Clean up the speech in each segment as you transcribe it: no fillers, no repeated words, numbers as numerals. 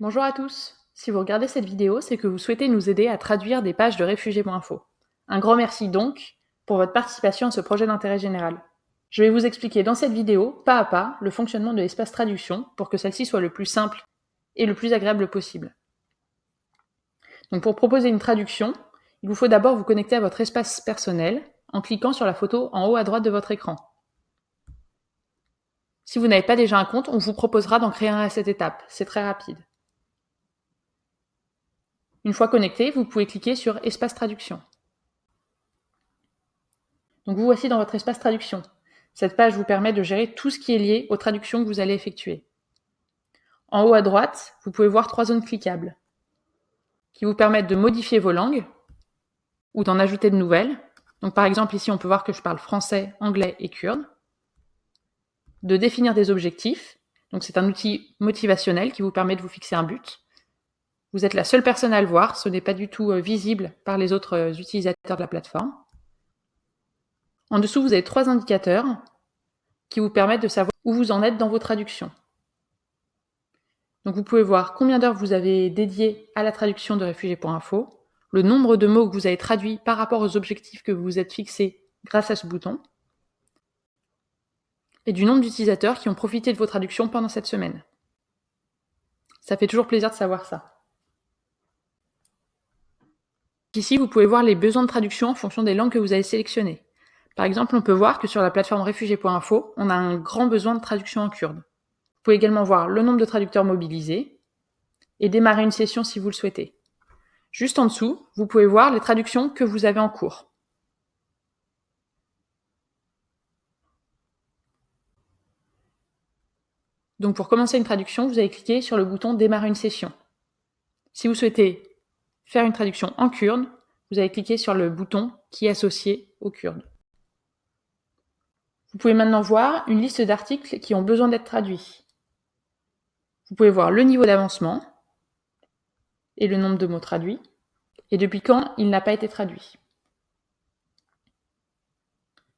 Bonjour à tous. Si vous regardez cette vidéo, c'est que vous souhaitez nous aider à traduire des pages de réfugiés.info. Un grand merci donc pour votre participation à ce projet d'intérêt général. Je vais vous expliquer dans cette vidéo, pas à pas, le fonctionnement de l'espace traduction pour que celle-ci soit le plus simple et le plus agréable possible. Donc pour proposer une traduction, il vous faut d'abord vous connecter à votre espace personnel en cliquant sur la photo en haut à droite de votre écran. Si vous n'avez pas déjà un compte, on vous proposera d'en créer un à cette étape. C'est très rapide. Une fois connecté, vous pouvez cliquer sur Espace traduction. Donc vous voici dans votre espace traduction. Cette page vous permet de gérer tout ce qui est lié aux traductions que vous allez effectuer. En haut à droite, vous pouvez voir 3 zones cliquables qui vous permettent de modifier vos langues ou d'en ajouter de nouvelles. Donc par exemple ici on peut voir que je parle français, anglais et kurde. De définir des objectifs. Donc c'est un outil motivationnel qui vous permet de vous fixer un but. Vous êtes la seule personne à le voir, ce n'est pas du tout visible par les autres utilisateurs de la plateforme. En dessous, vous avez 3 indicateurs qui vous permettent de savoir où vous en êtes dans vos traductions. Donc vous pouvez voir combien d'heures vous avez dédié à la traduction de réfugiés.info, le nombre de mots que vous avez traduits par rapport aux objectifs que vous vous êtes fixés grâce à ce bouton, et du nombre d'utilisateurs qui ont profité de vos traductions pendant cette semaine. Ça fait toujours plaisir de savoir ça. Ici, vous pouvez voir les besoins de traduction en fonction des langues que vous avez sélectionnées. Par exemple, on peut voir que sur la plateforme réfugiés.info, on a un grand besoin de traduction en kurde. Vous pouvez également voir le nombre de traducteurs mobilisés et démarrer une session si vous le souhaitez. Juste en dessous, vous pouvez voir les traductions que vous avez en cours. Donc pour commencer une traduction, vous allez cliquer sur le bouton « Démarrer une session ». Si vous souhaitez faire une traduction en kurde, vous allez cliquer sur le bouton qui est associé au kurde. Vous pouvez maintenant voir une liste d'articles qui ont besoin d'être traduits. Vous pouvez voir le niveau d'avancement et le nombre de mots traduits, et depuis quand il n'a pas été traduit.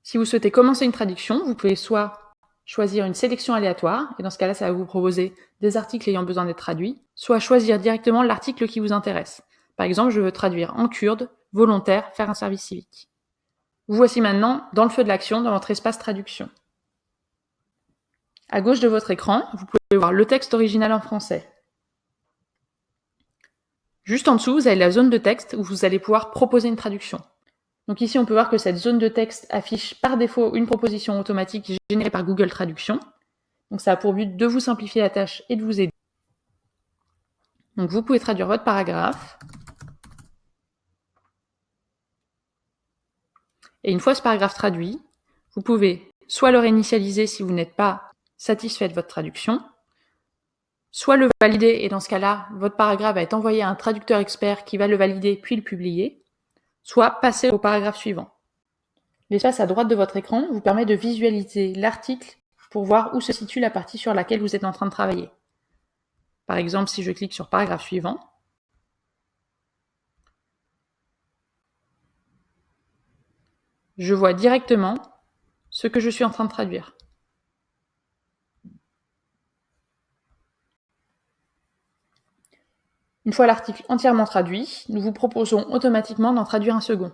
Si vous souhaitez commencer une traduction, vous pouvez soit choisir une sélection aléatoire, et dans ce cas-là, ça va vous proposer des articles ayant besoin d'être traduits, soit choisir directement l'article qui vous intéresse. Par exemple, je veux traduire en kurde, volontaire, faire un service civique. Vous voici maintenant dans le feu de l'action dans votre espace traduction. À gauche de votre écran, vous pouvez voir le texte original en français. Juste en dessous, vous avez la zone de texte où vous allez pouvoir proposer une traduction. Donc ici, on peut voir que cette zone de texte affiche par défaut une proposition automatique générée par Google Traduction. Donc ça a pour but de vous simplifier la tâche et de vous aider. Donc vous pouvez traduire votre paragraphe. Et une fois ce paragraphe traduit, vous pouvez soit le réinitialiser si vous n'êtes pas satisfait de votre traduction, soit le valider, et dans ce cas-là, votre paragraphe va être envoyé à un traducteur expert qui va le valider puis le publier, soit passer au paragraphe suivant. L'espace à droite de votre écran vous permet de visualiser l'article pour voir où se situe la partie sur laquelle vous êtes en train de travailler. Par exemple, si je clique sur paragraphe suivant, je vois directement ce que je suis en train de traduire. Une fois l'article entièrement traduit, nous vous proposons automatiquement d'en traduire un second.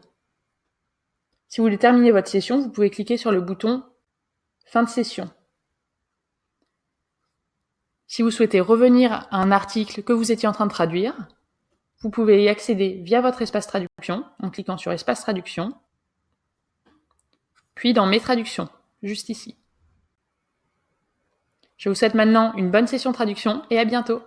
Si vous voulez terminer votre session, vous pouvez cliquer sur le bouton « Fin de session ». Si vous souhaitez revenir à un article que vous étiez en train de traduire, vous pouvez y accéder via votre espace traduction en cliquant sur « Espace traduction », puis dans « Mes traductions », juste ici. Je vous souhaite maintenant une bonne session traduction et à bientôt.